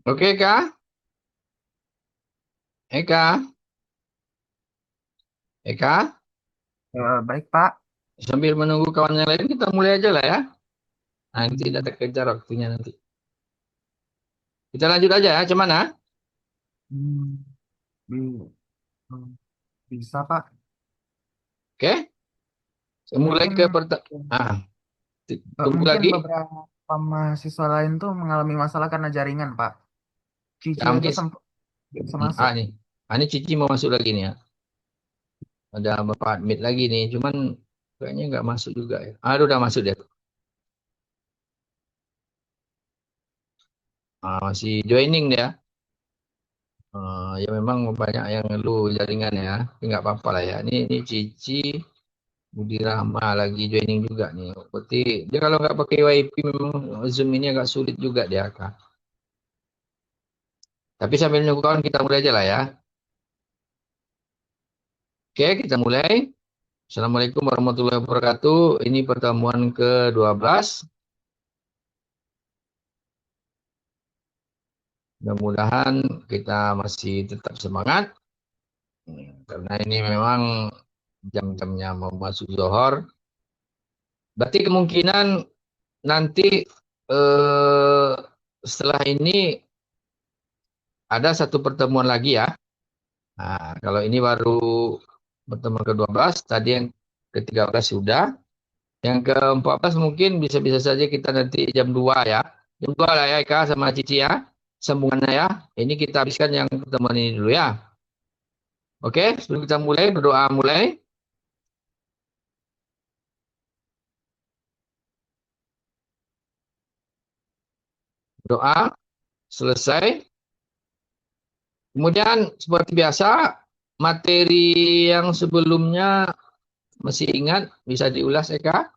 Oke, Kak. Eka, Eka, Baik, Pak. sambil menunggu kawan yang lain, kita mulai aja lah ya. Nanti tidak terkejar waktunya nanti. Kita lanjut aja ya, cuman ya. Hmm, bi- hmm, bisa, Pak. Oke, saya mulai Mungkin ke tunggu mungkin lagi. beberapa mahasiswa lain tuh mengalami masalah karena jaringan, Pak. Cici Ya, aja mungkin sempat bisa masuk. nih. Ini Cici mau masuk lagi nih ya. Ada Bapak admit lagi nih, cuman kayaknya nggak masuk juga ya. Aduh, udah masuk dia. Masih joining dia. Ya memang banyak yang ngeluh jaringan ya. Tapi nggak apa-apa lah ya. Ini Cici, Budi Rahma lagi joining juga nih. Berarti dia kalau nggak pakai WiFi memang Zoom ini agak sulit juga dia, Kak. Tapi sambil nunggu kawan kita mulai aja lah ya. Oke, kita mulai. Assalamualaikum warahmatullahi wabarakatuh. Ini pertemuan ke-12. Mudah-mudahan kita masih tetap semangat. Karena ini memang jam-jamnya mau masuk Zohor. Berarti kemungkinan nanti eh, setelah ini ada satu pertemuan lagi ya. Nah, kalau ini baru pertemuan ke-12, tadi yang ke-13 sudah. Yang ke-14 mungkin bisa-bisa saja kita nanti jam 2 ya. Jam 2 lah ya Eka sama Cici ya. Sambungannya ya. Ini kita habiskan yang pertemuan ini dulu ya. Oke, sebelum kita mulai, berdoa mulai. Doa selesai. Kemudian seperti biasa, materi yang sebelumnya masih ingat, bisa diulas Eka?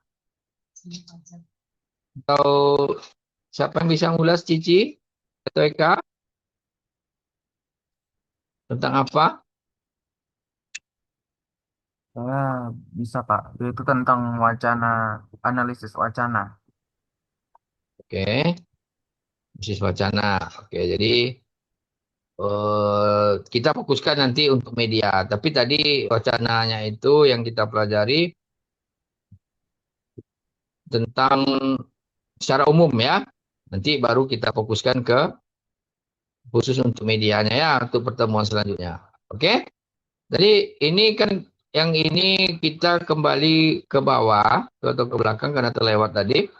Atau siapa yang bisa ngulas Cici atau Eka? Tentang apa? Saya bisa Pak, itu tentang wacana, analisis wacana. Oke, bisnis wacana. Oke, jadi kita fokuskan nanti untuk media. Tapi tadi wacananya itu yang kita pelajari tentang secara umum ya. Nanti baru kita fokuskan ke khusus untuk medianya ya untuk pertemuan selanjutnya. Oke? Jadi ini kan yang ini kita kembali ke bawah atau ke belakang karena terlewat tadi.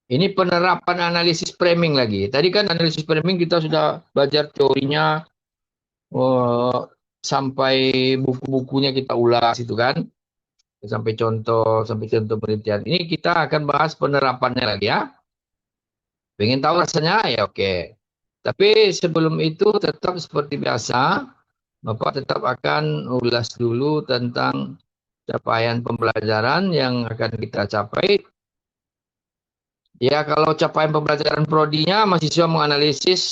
Ini penerapan analisis framing lagi. Tadi kan analisis framing kita sudah belajar teorinya eh, sampai buku-bukunya kita ulas itu kan. Sampai contoh penelitian. Ini kita akan bahas penerapannya lagi ya. Pengen tahu rasanya? Ya oke. Tapi sebelum itu tetap seperti biasa, Bapak tetap akan ulas dulu tentang capaian pembelajaran yang akan kita capai. Ya, kalau capaian pembelajaran prodinya, mahasiswa menganalisis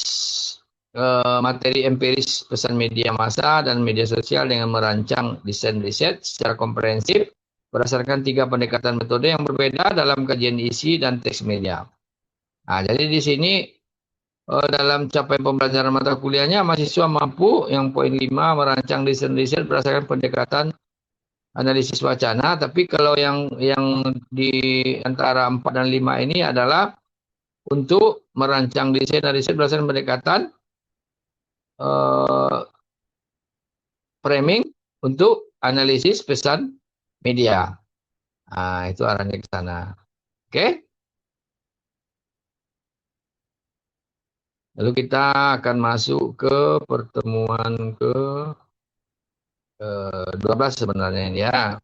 materi empiris pesan media massa dan media sosial dengan merancang desain riset secara komprehensif berdasarkan 3 pendekatan metode yang berbeda dalam kajian isi dan teks media. Nah, jadi di sini dalam capaian pembelajaran mata kuliahnya, mahasiswa mampu yang poin 5 merancang desain riset berdasarkan pendekatan analisis wacana. Tapi kalau yang di antara 4 dan 5 ini adalah untuk merancang desain dan riset berdasarkan pendekatan eh, framing untuk analisis pesan media. Nah, itu arahnya ke sana. Oke? Lalu kita akan masuk ke pertemuan ke 12 sebenarnya ini ya.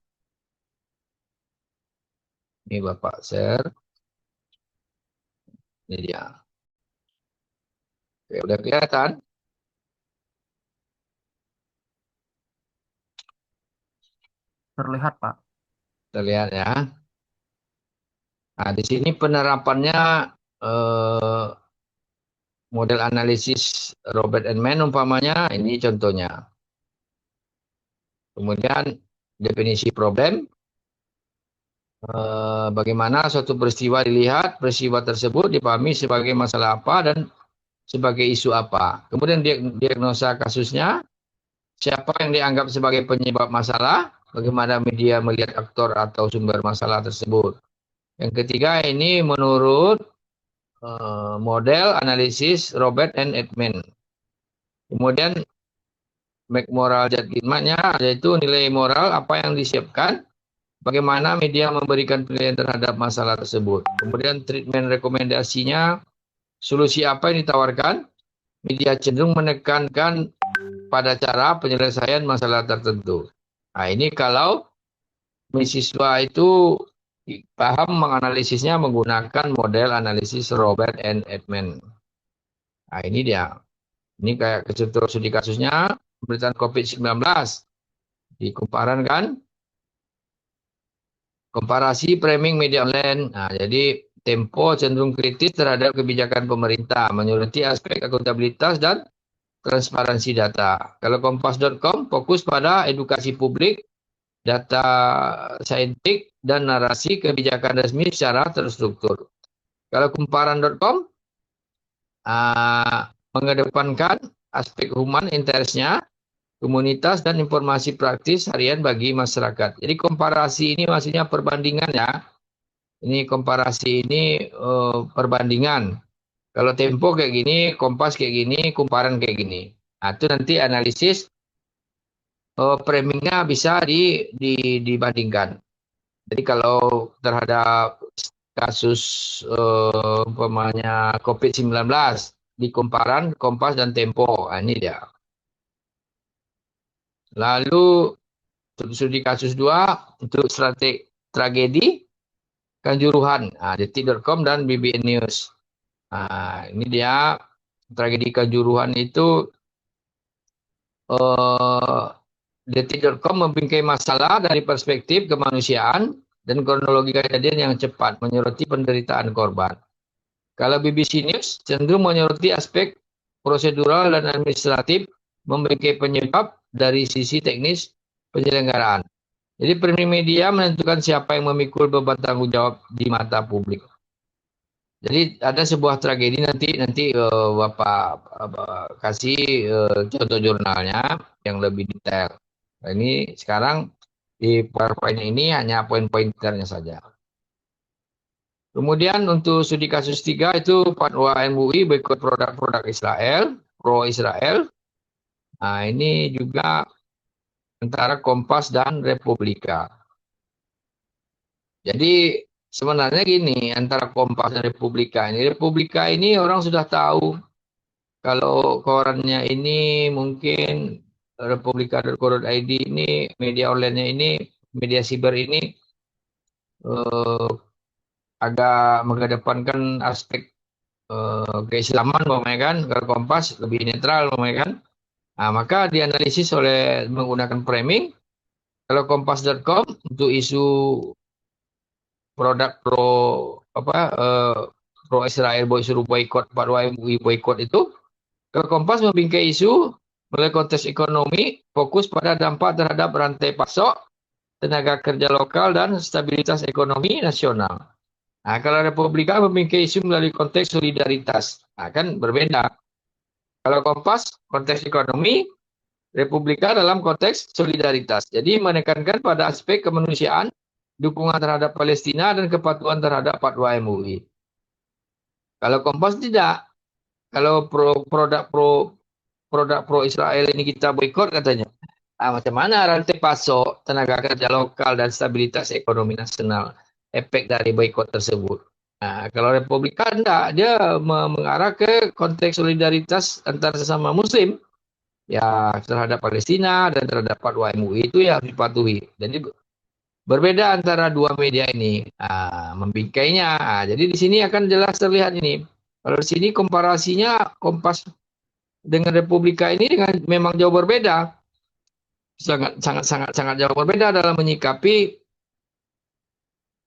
Ini Bapak share. Ini dia. Oke, udah kelihatan? Terlihat Pak. Terlihat ya. Nah, di sini penerapannya eh, model analisis Robert and Mann umpamanya, ini contohnya. Kemudian definisi problem, bagaimana suatu peristiwa dilihat, peristiwa tersebut dipahami sebagai masalah apa dan sebagai isu apa. Kemudian diagnosa kasusnya, siapa yang dianggap sebagai penyebab masalah, bagaimana media melihat aktor atau sumber masalah tersebut. Yang ketiga ini menurut model analisis Robert and Edman. Kemudian make moral judgment-nya yaitu nilai moral apa yang disiapkan, bagaimana media memberikan penilaian terhadap masalah tersebut. Kemudian treatment rekomendasinya, solusi apa yang ditawarkan, media cenderung menekankan pada cara penyelesaian masalah tertentu. Nah, ini kalau mahasiswa itu paham menganalisisnya menggunakan model analisis Robert and Edman. Nah, ini dia. Ini kayak studi kasusnya pemberitaan COVID-19. Dikumparan kan? Komparasi framing media online. Nah, jadi Tempo cenderung kritis terhadap kebijakan pemerintah, menyoroti aspek akuntabilitas dan transparansi data. Kalau Kompas.com fokus pada edukasi publik, data saintik, dan narasi kebijakan resmi secara terstruktur. Kalau Kumparan.com mengedepankan aspek human interestnya, komunitas, dan informasi praktis harian bagi masyarakat. Jadi komparasi ini maksudnya perbandingan ya. Ini komparasi ini perbandingan. Kalau Tempo kayak gini, Kompas kayak gini, Kumparan kayak gini. Nah, itu nanti analisis framingnya bisa dibandingkan. Jadi kalau terhadap kasus umpamanya COVID-19 di Kumparan, Kompas, dan Tempo. Nah, ini dia. Lalu studi kasus 2 untuk strategi tragedi Kanjuruhan, detik.com dan BBN News. Nah, ini dia tragedi Kanjuruhan itu detik.com membingkai masalah dari perspektif kemanusiaan dan kronologi kejadian yang cepat, menyoroti penderitaan korban. Kalau BBC News cenderung menyoroti aspek prosedural dan administratif, membingkai penyebab dari sisi teknis penyelenggaraan. Jadi premier media menentukan siapa yang memikul beban tanggung jawab di mata publik. Jadi ada sebuah tragedi nanti Bapak kasih contoh jurnalnya yang lebih detail. Nah, ini sekarang di PowerPoint ini hanya poin-pointernya saja. Kemudian untuk studi kasus 3 itu fatwa MUI boikot produk-produk Israel, pro Israel. Nah, ini juga antara Kompas dan Republika. Jadi sebenarnya gini, antara Kompas dan Republika ini orang sudah tahu kalau korannya ini mungkin republika.co.id ini media online-nya ini, media siber ini eh, agak mengedepankan aspek keislaman, kan? Kalau Kompas lebih netral, kan? Nah, maka dianalisis oleh menggunakan framing. Kalau Kompas.com untuk isu produk pro Israel suruh boykot fatwa MUI boykot itu, kalau Kompas membingkai isu melalui konteks ekonomi, fokus pada dampak terhadap rantai pasok, tenaga kerja lokal, dan stabilitas ekonomi nasional. Nah, kalau Republika membingkai isu melalui konteks solidaritas, nah, kan berbeda. Kalau Kompas konteks ekonomi, Republika dalam konteks solidaritas. Jadi menekankan pada aspek kemanusiaan, dukungan terhadap Palestina, dan kepatuhan terhadap fatwa MUI. Kalau Kompas tidak. Kalau produk pro Israel ini kita boikot katanya. Macam mana rantai pasok, tenaga kerja lokal, dan stabilitas ekonomi nasional efek dari boikot tersebut? Nah, kalau Republikan enggak, dia mengarah ke konteks solidaritas antar sesama Muslim, ya terhadap Palestina dan terhadap fatwa MUI itu yang dipatuhi. Jadi berbeda antara dua media ini, membingkainya. Jadi di sini akan jelas terlihat ini. Kalau di sini komparasinya Kompas dengan Republika ini memang jauh berbeda, sangat jauh berbeda dalam menyikapi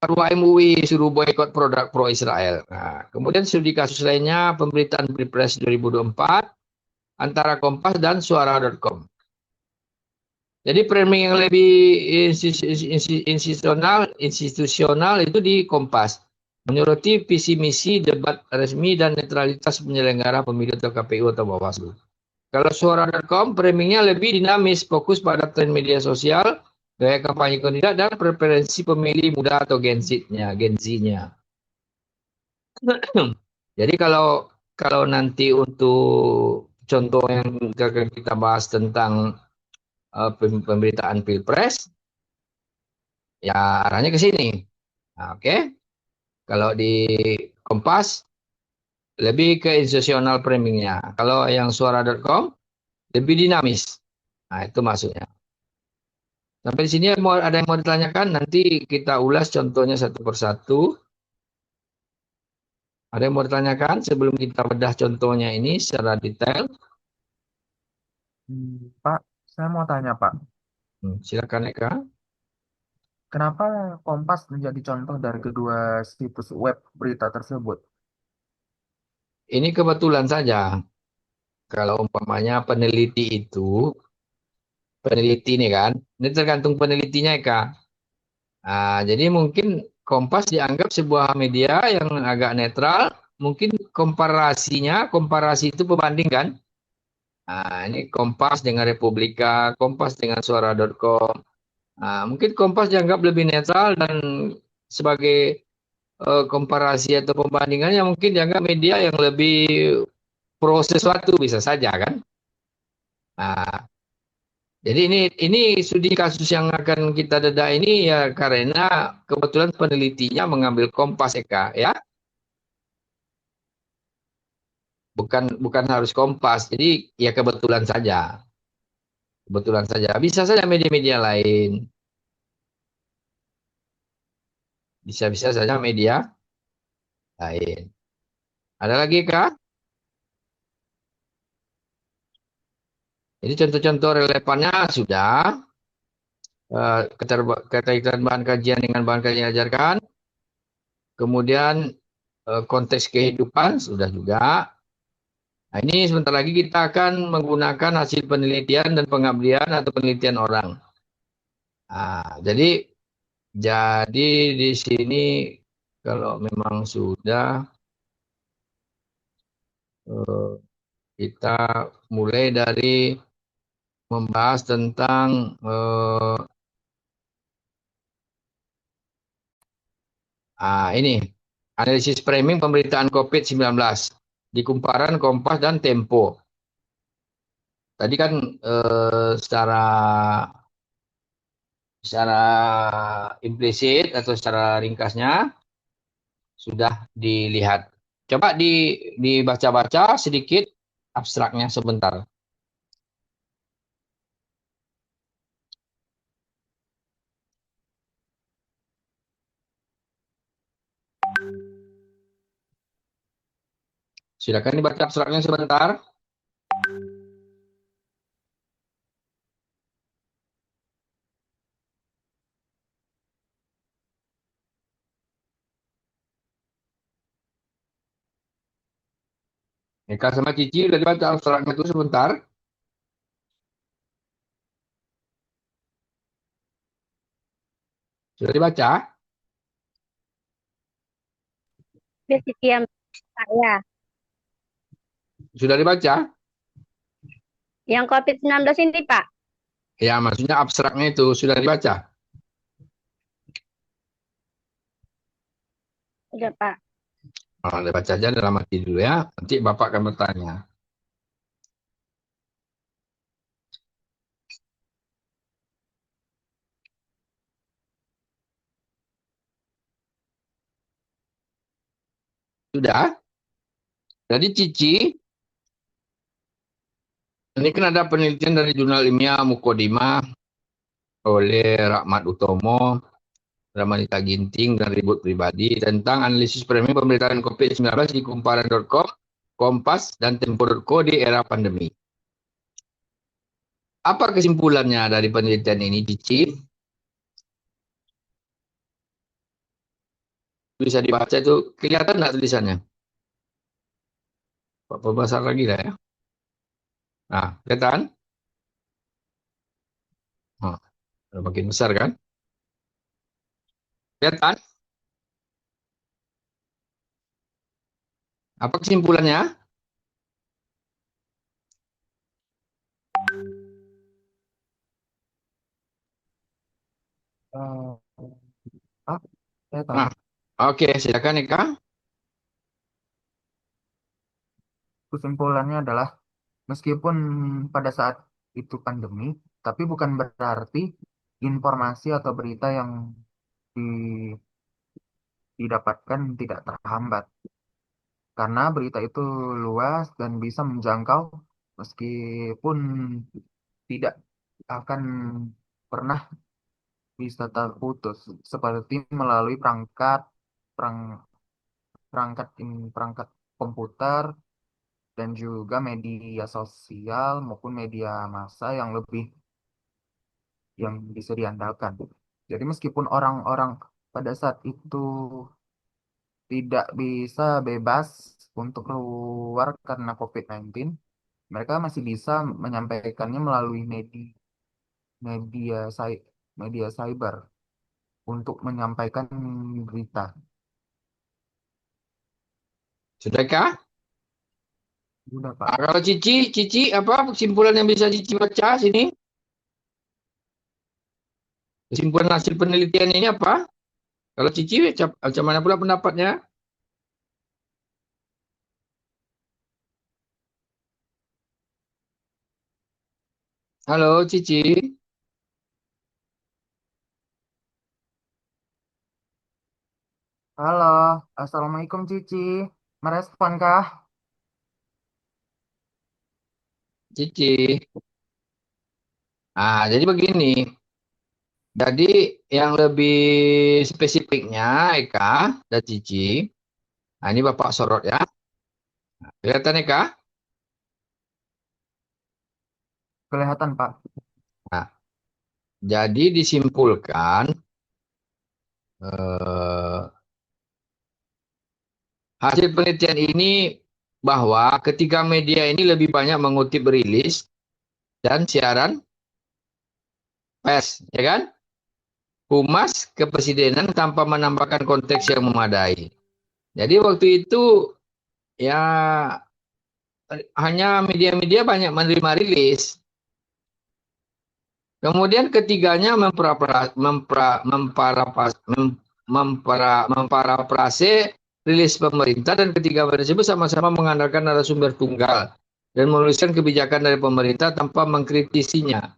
fatwa MUI suruh boikot produk pro Israel. Nah, kemudian studi kasus lainnya pemberitaan Pilpres 2024 antara Kompas dan Suara.com. Jadi framing yang lebih institusional itu di Kompas, menyoroti visi misi debat resmi dan netralitas penyelenggara pemilu atau KPU atau Bawaslu. Kalau Suara.com framingnya lebih dinamis, fokus pada tren media sosial, gaya kampanye kandidat, dan preferensi pemilih muda atau Gen Z-nya. Jadi kalau nanti untuk contoh yang kita bahas tentang pemberitaan Pilpres, ya arahnya ke sini. Nah, oke. Kalau di Kompas, lebih ke institusional framingnya. Kalau yang Suara.com, lebih dinamis. Nah, itu maksudnya. Sampai di sini ada yang mau ditanyakan? Nanti kita ulas contohnya satu persatu. Ada yang mau ditanyakan sebelum kita bedah contohnya ini secara detail? Pak, saya mau tanya Pak, Silakan Eka. kenapa Kompas menjadi contoh dari kedua situs web berita tersebut? Ini kebetulan saja. Kalau umpamanya peneliti nih kan, ini tergantung penelitinya Eka. Jadi mungkin Kompas dianggap sebuah media yang agak netral. Mungkin komparasi itu pembanding kan. Ini Kompas dengan Republika, Kompas dengan Suara.com. Mungkin Kompas dianggap lebih netral dan sebagai komparasi atau pembandingannya mungkin dianggap media yang lebih pro sesuatu bisa saja kan. Nah, jadi ini studi kasus yang akan kita dedah ini ya karena kebetulan penelitinya mengambil Kompas Eka ya, bukan bukan harus Kompas. Jadi ya kebetulan saja, kebetulan saja. Bisa saja media-media lain, bisa-bisa saja media lain. Ada lagi Kak? Jadi contoh-contoh relevannya sudah. Keterkaitan bahan kajian dengan bahan kajian yang diajarkan. Kemudian konteks kehidupan sudah juga. Nah, ini sebentar lagi kita akan menggunakan hasil penelitian dan pengabdian atau penelitian orang. Jadi di sini kalau memang sudah eh, kita mulai dari membahas tentang ini analisis framing pemberitaan COVID-19 di kumparan Kompas dan Tempo. Tadi kan secara secara implisit atau secara ringkasnya sudah dilihat. Coba dibaca-baca sedikit abstraknya sebentar. Silakan dibaca abstraknya sebentar. Eka sama Cici udah dibaca abstraknya itu sebentar. Sudah dibaca? Spesifik yang saya. Sudah dibaca? Yang COVID-19 ini, Pak. Ya, maksudnya abstraknya itu sudah dibaca. Udah, Pak. Oh, dibaca aja dalam hati dulu ya. Nanti Bapak akan bertanya. Sudah? Jadi Cici, ini kan ada penelitian dari jurnal ilmiah Mukodima oleh Rahmat Utomo, Ramanita Ginting, dan Ribut Pribadi tentang analisis framing pemberitaan COVID-19 di kumparan.com, Kompas, dan Tempo.co di era pandemi. Apa kesimpulannya dari penelitian ini, Cici? Bisa dibaca itu, kelihatan nggak tulisannya? Apa besar lagi lah ya? Nah, kelihatan? Oh, makin besar kan? Kelihatan? Apa kesimpulannya? Eh, Pak, saya tahu. Nah, oke, silakan Eka. Kesimpulannya adalah meskipun pada saat itu pandemi, tapi bukan berarti informasi atau berita yang di- didapatkan tidak terhambat. Karena berita itu luas dan bisa menjangkau meskipun tidak akan pernah bisa terputus seperti melalui perangkat perang, perangkat komputer dan juga media sosial maupun media massa yang bisa diandalkan. Jadi meskipun orang-orang pada saat itu tidak bisa bebas untuk keluar karena COVID-19, mereka masih bisa menyampaikannya melalui media cy- media cyber untuk menyampaikan berita. Sudahkah? Udah, Pak. Kalau Cici apa kesimpulan yang bisa Cici baca sini? Kesimpulan hasil penelitian ini apa? Kalau Cici, macam mana pula pendapatnya? Halo, Cici. Halo, Assalamualaikum Cici. Meresponkah? Cici. Jadi begini. Jadi yang lebih spesifiknya, Eka dan Cici. Ini Bapak sorot ya. Kelihatan Eka? Kelihatan, Pak. Nah, jadi disimpulkan eh, hasil penelitian ini bahwa ketika media ini lebih banyak mengutip rilis dan siaran pers, ya kan? Humas kepresidenan tanpa menambahkan konteks yang memadai. Jadi waktu itu ya hanya media-media banyak menerima rilis. Kemudian ketiganya memparafrase rilis pemerintah dan ketiga tersebut sama-sama mengandalkan narasumber tunggal dan menuliskan kebijakan dari pemerintah tanpa mengkritisinya.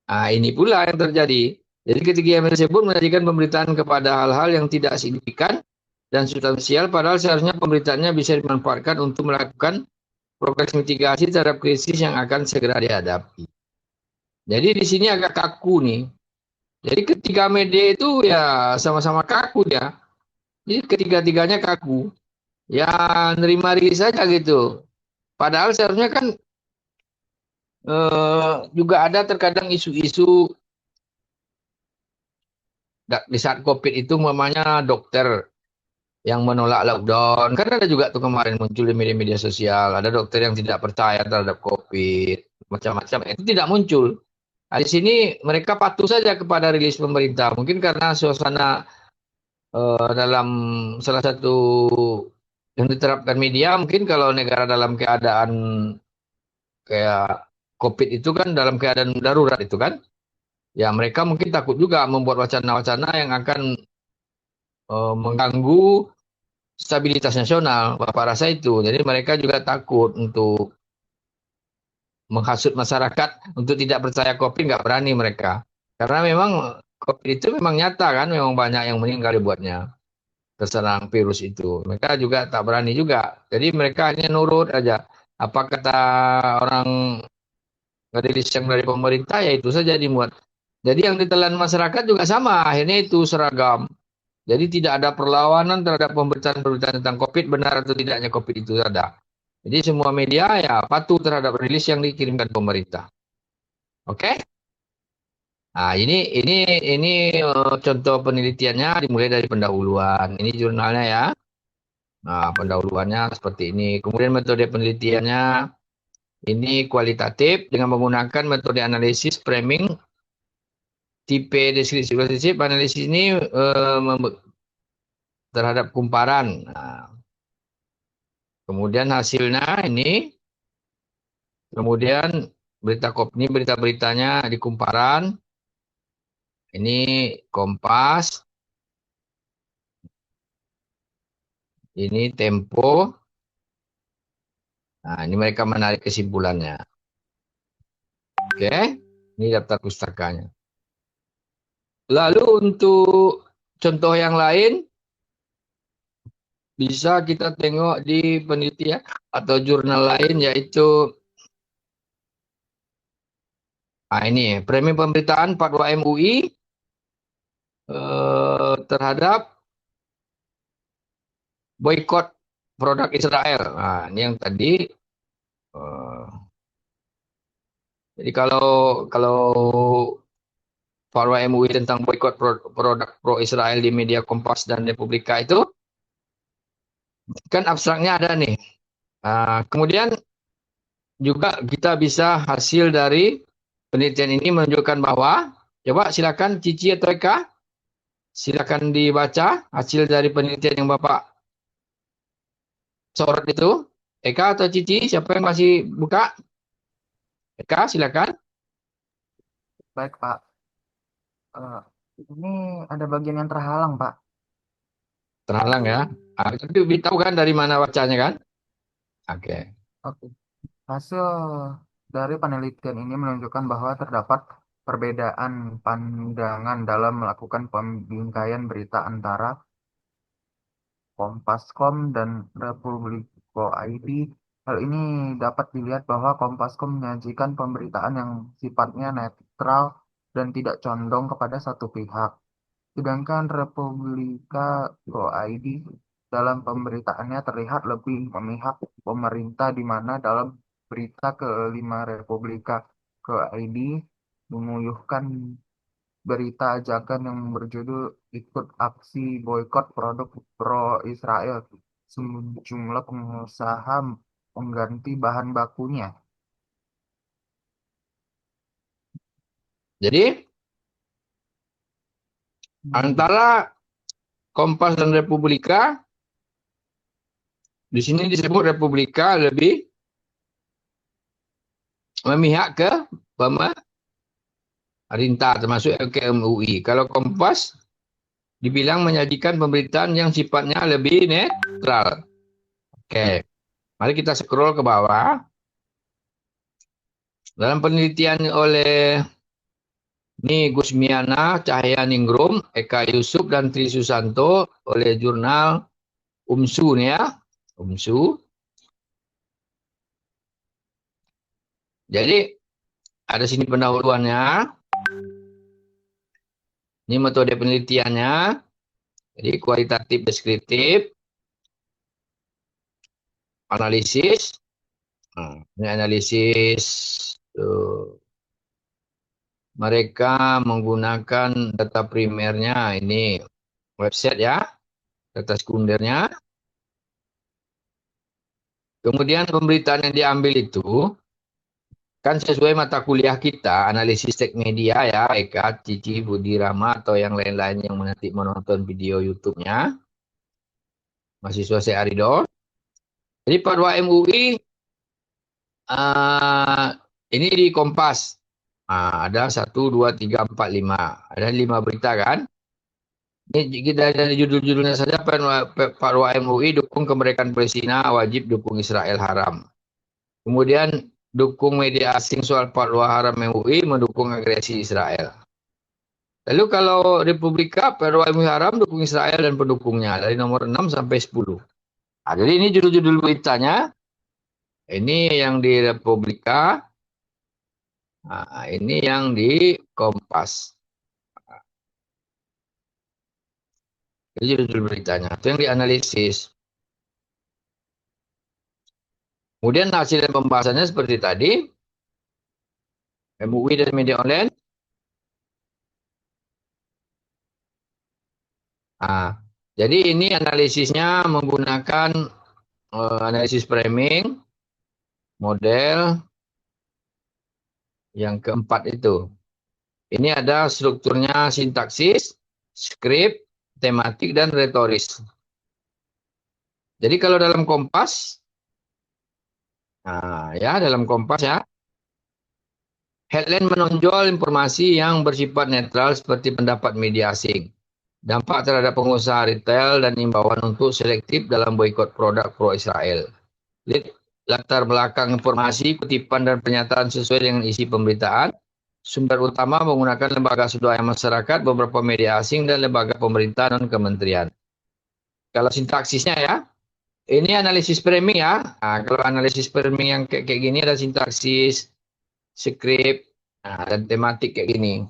Ini pula yang terjadi. Jadi ketika yang tersebut menyajikan pemberitaan kepada hal-hal yang tidak signifikan dan substansial, padahal seharusnya pemberitaannya bisa dimanfaatkan untuk melakukan progres mitigasi terhadap krisis yang akan segera dihadapi. Jadi di sini agak kaku nih. Jadi ketiga media itu ya sama-sama kaku ya. Jadi ketiga-tiganya kaku. Ya nerima rilis saja gitu. Padahal seharusnya kan juga ada terkadang isu-isu di saat COVID itu umpamanya dokter yang menolak lockdown. Kan ada juga tuh kemarin muncul di media-media sosial. Ada dokter yang tidak percaya terhadap COVID. Macam-macam. Itu tidak muncul. Di sini mereka patuh saja kepada rilis pemerintah. Mungkin karena suasana dalam salah satu yang diterapkan media, mungkin kalau negara dalam keadaan kayak COVID itu kan dalam keadaan darurat itu kan. Ya mereka mungkin takut juga membuat wacana-wacana yang akan mengganggu stabilitas nasional. Bapak rasa itu. Jadi mereka juga takut untuk menghasut masyarakat untuk tidak percaya COVID, nggak berani mereka. Karena memang COVID itu memang nyata kan, memang banyak yang meninggal dibuatnya terserang virus itu. Mereka juga tak berani juga. Jadi mereka hanya nurut aja. Apa kata orang rilis yang dari pemerintah, ya itu saja dimuat. Jadi yang ditelan masyarakat juga sama. Akhirnya itu seragam. Jadi tidak ada perlawanan terhadap pemberitaan-pemberitaan tentang COVID, benar atau tidaknya COVID itu ada. Jadi semua media ya patuh terhadap rilis yang dikirimkan pemerintah. Oke? Ini contoh penelitiannya dimulai dari pendahuluan. Ini jurnalnya ya. Nah, pendahuluannya seperti ini. Kemudian metode penelitiannya ini kualitatif dengan menggunakan metode analisis framing tipe deskripsi kualitatif. Analisis ini terhadap kumparan. Nah, kemudian hasilnya ini, kemudian berita-beritanya di kumparan. Ini Kompas, ini Tempo. Nah, ini mereka menarik kesimpulannya. Oke, ini daftar pustakanya. Lalu untuk contoh yang lain, bisa kita tengok di penelitian atau jurnal lain, yaitu ini Framing Pemberitaan 42 MUI terhadap boykot produk Israel. Nah, ini yang tadi. eh, jadi kalau fatwa MUI tentang boykot produk pro Israel di media Kompas dan Republika itu kan abstraknya ada nih. Kemudian juga kita bisa hasil dari penelitian ini menunjukkan bahwa, coba silakan Cici atau Eka, silakan dibaca hasil dari penelitian yang Bapak sorot itu. Eka atau Cici, siapa yang masih buka? Eka, silakan. Baik, Pak. Eh, ini ada bagian yang terhalang, Pak. Terhalang ya. Tapi beritahu kan dari mana bacanya kan? Oke. Oke. Hasil dari penelitian ini menunjukkan bahwa terdapat perbedaan pandangan dalam melakukan pembingkaian berita antara Kompascom dan Republiko ID. Hal ini dapat dilihat bahwa Kompascom menyajikan pemberitaan yang sifatnya netral dan tidak condong kepada satu pihak. Sedangkan Republika Go ID dalam pemberitaannya terlihat lebih memihak pemerintah, di mana dalam berita kelima Republika Go ID mengujukan berita ajakan yang berjudul ikut aksi boykot produk pro-Israel. Sejumlah pengusaha mengganti bahan bakunya. Jadi Hmm, antara Kompas dan Republika, di sini disebut Republika lebih memihak ke pemerintah termasuk LKMUI. Kalau Kompas dibilang menyajikan pemberitaan yang sifatnya lebih netral. Oke, mari kita scroll ke bawah. Dalam penelitian oleh Gusmiana, Cahaya Ningrum, Eka Yusuf, dan Tri Susanto oleh jurnal UMSU nih ya. UMSU. Jadi ada sini pendahuluannya. Ini metode penelitiannya. Jadi kualitatif deskriptif, analisis. Ini analisis tuh. Mereka menggunakan data primernya ini website ya, data sekundernya. Kemudian pemberitaan yang diambil itu kan sesuai mata kuliah kita, analisis teks media ya, Eka, Cici, Budi, Rama, atau yang lain-lain yang nanti menonton video YouTube-nya, mahasiswa Searido. Jadi Padwa MUI ini di Kompas. Ada 1, 2, 3, 4, 5. Ada 5 berita kan? Ini kita dari judul-judulnya saja, Fatwa MUI dukung kemerdekaan Palestina, wajib dukung Israel haram. Kemudian dukung media asing soal fatwa haram MUI, mendukung agresi Israel. Lalu kalau Republika, fatwa MUI haram, dukung Israel dan pendukungnya dari nomor 6 sampai 10. Jadi ini judul-judul beritanya. Ini yang di Republika, ini yang di Kompas. Itu judul beritanya. Itu yang dianalisis. Kemudian hasil pembahasannya seperti tadi. MUI dan media online. Jadi ini analisisnya menggunakan analisis framing, model yang keempat itu. Ini ada strukturnya sintaksis, skrip, tematik, dan retoris. Jadi kalau dalam Kompas, dalam Kompas ya, headline menonjol informasi yang bersifat netral seperti pendapat media asing. Dampak terhadap pengusaha retail dan imbauan untuk selektif dalam boikot produk pro-Israel. Latar belakang informasi, kutipan, dan pernyataan sesuai dengan isi pemberitaan. Sumber utama menggunakan lembaga swadaya masyarakat, beberapa media asing, dan lembaga pemerintah dan kementerian. Kalau sintaksisnya ya, ini analisis framing ya. Kalau analisis framing yang kayak gini ada sintaksis, skrip, dan tematik kayak gini.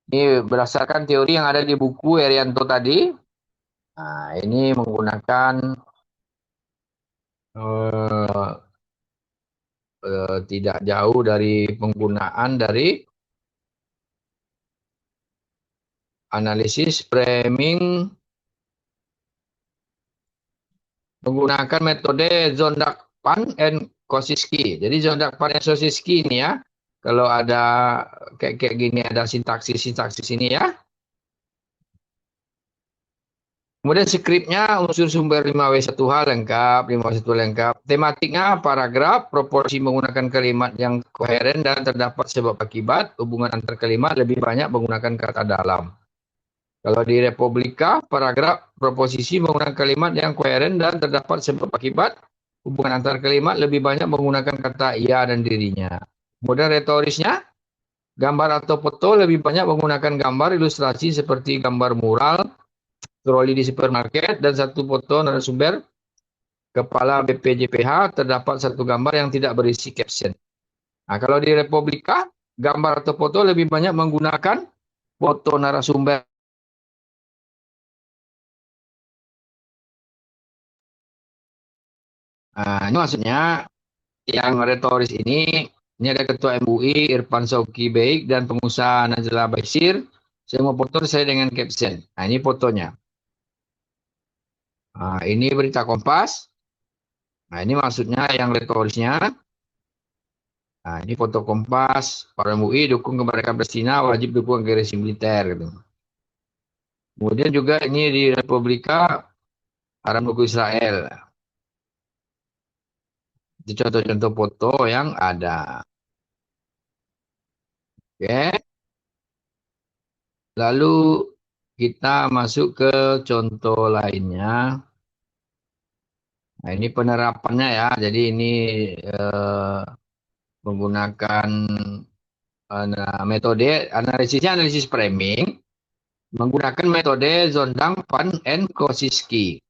Ini berdasarkan teori yang ada di buku Herianto tadi. Nah, ini menggunakan eh, tidak jauh dari penggunaan dari analisis framing menggunakan metode Zondervan and Kosinski. Jadi Zondervan and Kosinski ini ya, kalau ada kayak gini ada sintaksis ini ya. Kemudian skripnya unsur sumber 5W1H lengkap, 5W1 lengkap. Tematiknya paragraf, proporsi menggunakan kalimat yang koheren dan terdapat sebab akibat, hubungan antar kalimat lebih banyak menggunakan kata dalam. Kalau di Republika, paragraf, proposisi menggunakan kalimat yang koheren dan terdapat sebab akibat, hubungan antar kalimat lebih banyak menggunakan kata ia dan dirinya. Kemudian retorisnya, gambar atau foto lebih banyak menggunakan gambar ilustrasi seperti gambar mural, troli di supermarket, dan satu foto narasumber kepala BPJPH terdapat satu gambar yang tidak berisi caption. Nah, kalau di Republika, gambar atau foto lebih banyak menggunakan foto narasumber. Nah, ini maksudnya yang retoris ini ada Ketua MUI Irfan Sauki Baik dan pengusaha Najla Basir. Semua foto saya dengan caption. Nah, ini fotonya. Nah, ini berita Kompas. Nah, ini maksudnya yang retorisnya. Nah, ini foto Kompas. Para MUI dukung kemerdekaan Palestina, wajib dukung agresi militer. Gitu. Kemudian juga ini di Republika haram dukung Israel. Itu contoh-contoh foto yang ada. Oke. Lalu kita masuk ke contoh lainnya. Nah, ini penerapannya ya. Jadi ini menggunakan metode analisis framing menggunakan metode Zondang, Van, and Kosinski.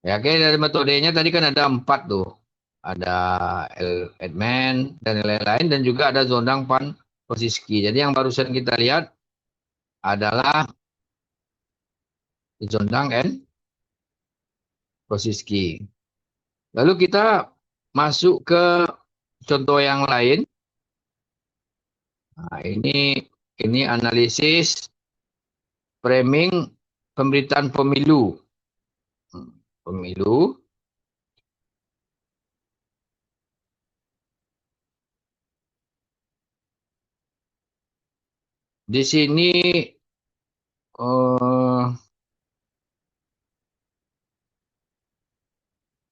Ya, oke, dari metodenya tadi kan ada 4 tuh. Ada Edman dan lain-lain dan juga ada Zondang, Van, Kosinski. Jadi yang barusan kita lihat adalah Zondang and Kosinski. Lalu kita masuk ke contoh yang lain. Nah, ini analisis framing pemberitaan pemilu. Pemilu. Di sini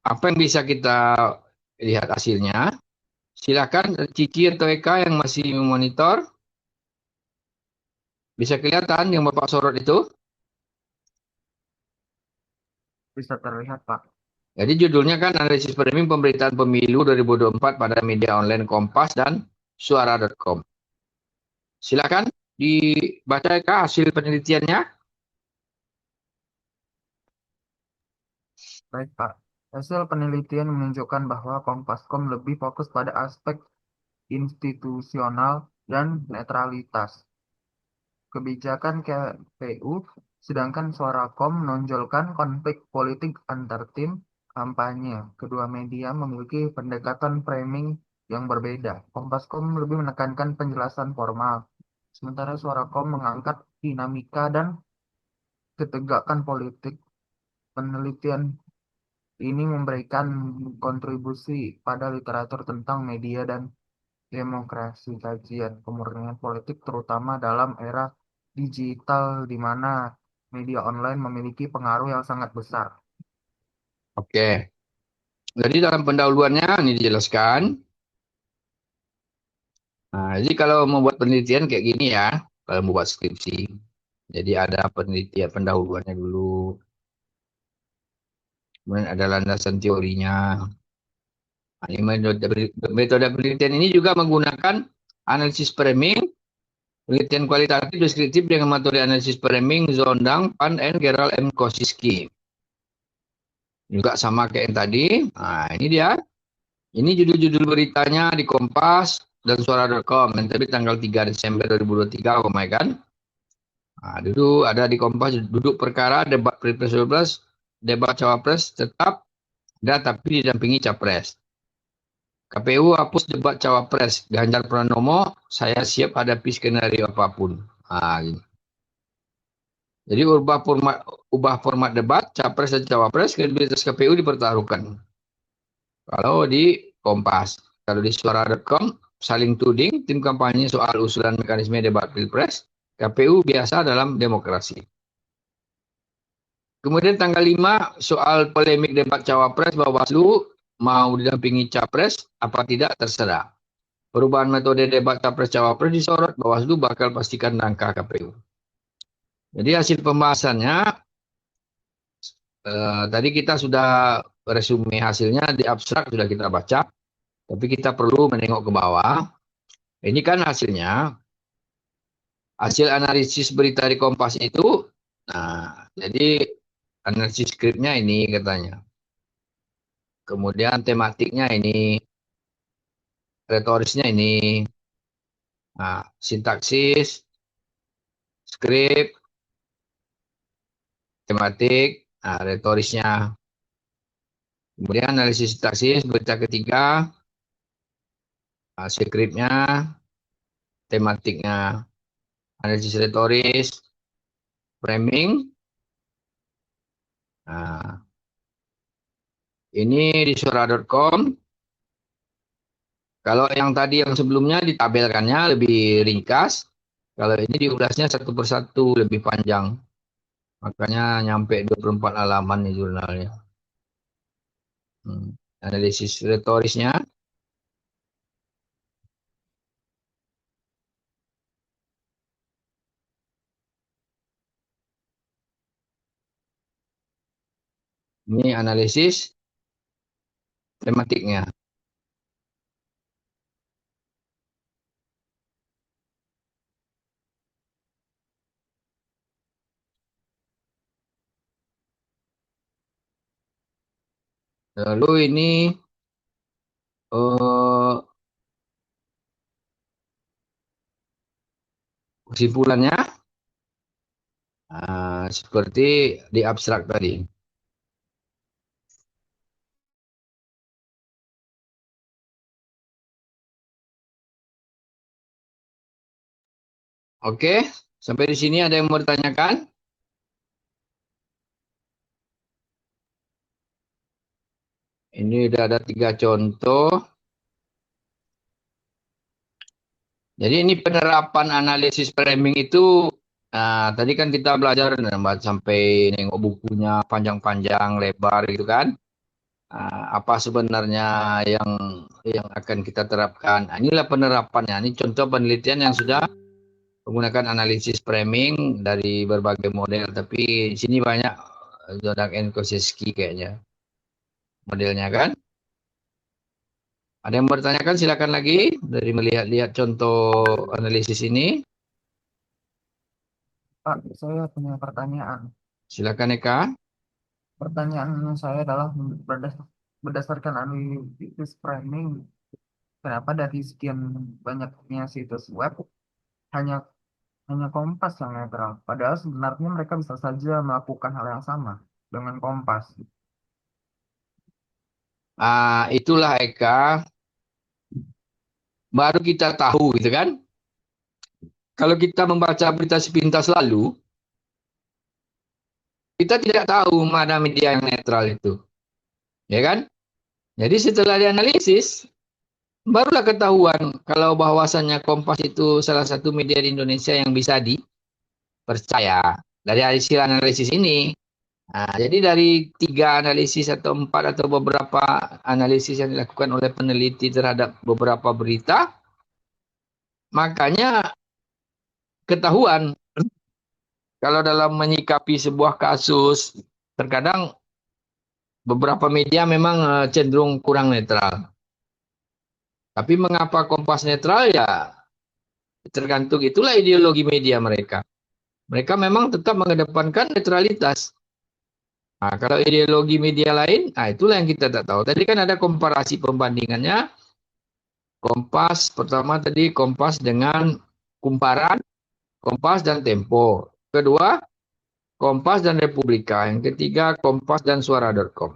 apa yang bisa kita lihat hasilnya? Silakan Cici atau Eka yang masih memonitor. Bisa kelihatan yang Bapak sorot itu? Bisa terlihat, Pak. Jadi judulnya kan analisis framing pemberitaan pemilu 2024 pada media online Kompas dan suara.com. Silakan dibaca Eka hasil penelitiannya. Baik, Pak. Hasil penelitian menunjukkan bahwa Kompas.com lebih fokus pada aspek institusional dan netralitas kebijakan KPU, sedangkan Suara.com menonjolkan konflik politik antar tim kampanye. Kedua media memiliki pendekatan framing yang berbeda. Kompas.com lebih menekankan penjelasan formal, sementara Suara.com mengangkat dinamika dan ketegakan politik. Penelitian ini memberikan kontribusi pada literatur tentang media dan demokrasi, kajian kemurnian politik terutama dalam era digital di mana media online memiliki pengaruh yang sangat besar. Oke. Jadi dalam pendahuluannya ini dijelaskan. Nah, jadi kalau membuat penelitian kayak gini ya, kalau membuat skripsi. Jadi ada penelitian pendahuluannya dulu. Kemudian ada landasan teorinya. Nah, ini metode penelitian ini juga menggunakan analisis framing, penelitian kualitatif deskriptif dengan metode analisis framing Zondang, Van, and Gerald M. Kosinski. Juga sama kayak yang tadi. Nah, ini dia. Ini judul-judul beritanya di Kompas dan suara.com yang terbit tanggal 3 Desember 2023, kan? Dulu ada di Kompas duduk perkara debat Pilpres 12, debat Cawapres tetap ada tapi didampingi Capres. KPU hapus debat Cawapres, Ganjar Pranowo, saya siap hadapi skenario apapun. Gitu. Jadi ubah format debat, Capres dan Cawapres, kredibilitas KPU dipertaruhkan. Kalau di Kompas, kalau di suara.com, saling tuding, tim kampanye soal usulan mekanisme debat Pilpres, KPU biasa dalam demokrasi. Kemudian tanggal 5, soal polemik debat Cawapres, Bawaslu mau didampingi Capres, apa tidak terserah. Perubahan metode debat Capres-Cawapres disorot, Bawaslu bakal pastikan langkah KPU. Jadi hasil pembahasannya, tadi kita sudah resume hasilnya, di abstrak sudah kita baca, tapi kita perlu menengok ke bawah. Ini kan hasilnya, hasil analisis berita di Kompas itu, jadi analisis skripnya ini katanya. Kemudian tematiknya ini, retorisnya ini, sintaksis, skrip, tematik, retorisnya. Kemudian analisis sintaksis, berita ketiga, skripnya, tematiknya, analisis retoris, framing. Ini di suara.com. Kalau yang tadi yang sebelumnya ditabelkannya lebih ringkas. Kalau ini diulasnya satu persatu lebih panjang. Makanya nyampe 24 halaman nih jurnalnya. Analisis retorisnya. Ini analisis tematiknya. Lalu ini kesimpulannya seperti di abstrak tadi. Oke, sampai di sini ada yang mau ditanyakan? Ini udah ada 3 contoh. Jadi ini penerapan analisis framing itu, tadi kan kita belajar sampai nengok bukunya panjang-panjang, lebar gitu kan. Apa sebenarnya yang akan kita terapkan. Inilah penerapannya. Ini contoh penelitian yang sudah menggunakan analisis framing dari berbagai model. Tapi di sini banyak Zodang and Koseski kayaknya modelnya kan. Ada yang bertanyakan silakan lagi dari melihat-lihat contoh analisis ini. Pak, saya punya pertanyaan. Silakan Eka. Pertanyaan saya adalah berdasarkan analisis framing, kenapa dari sekian banyaknya situs web hanya hanya Kompas yang netral? Padahal sebenarnya mereka bisa saja melakukan hal yang sama dengan Kompas. Itulah Eka. Baru kita tahu gitu kan. Kalau kita membaca berita sepintas lalu, kita tidak tahu mana media yang netral itu. Ya kan? Jadi setelah dianalisis, barulah ketahuan kalau bahwasannya Kompas itu salah satu media di Indonesia yang bisa dipercaya. Dari hasil analisis ini, jadi dari 3 analisis atau 4 atau beberapa analisis yang dilakukan oleh peneliti terhadap beberapa berita, makanya ketahuan kalau dalam menyikapi sebuah kasus, terkadang beberapa media memang cenderung kurang netral. Tapi mengapa Kompas netral ya tergantung, itulah ideologi media mereka. Mereka memang tetap mengedepankan netralitas. Kalau ideologi media lain, itulah yang kita tak tahu. Tadi kan ada komparasi pembandingannya. Kompas, pertama tadi Kompas dengan Kumparan, Kompas dan Tempo. kedua Kompas dan Republika, yang ketiga Kompas dan Suara.com.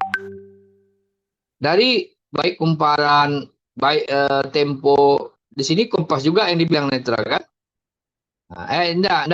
Dari baik kumparan, baik Tempo, di sini Kompas juga yang dibilang netral kan? Enggak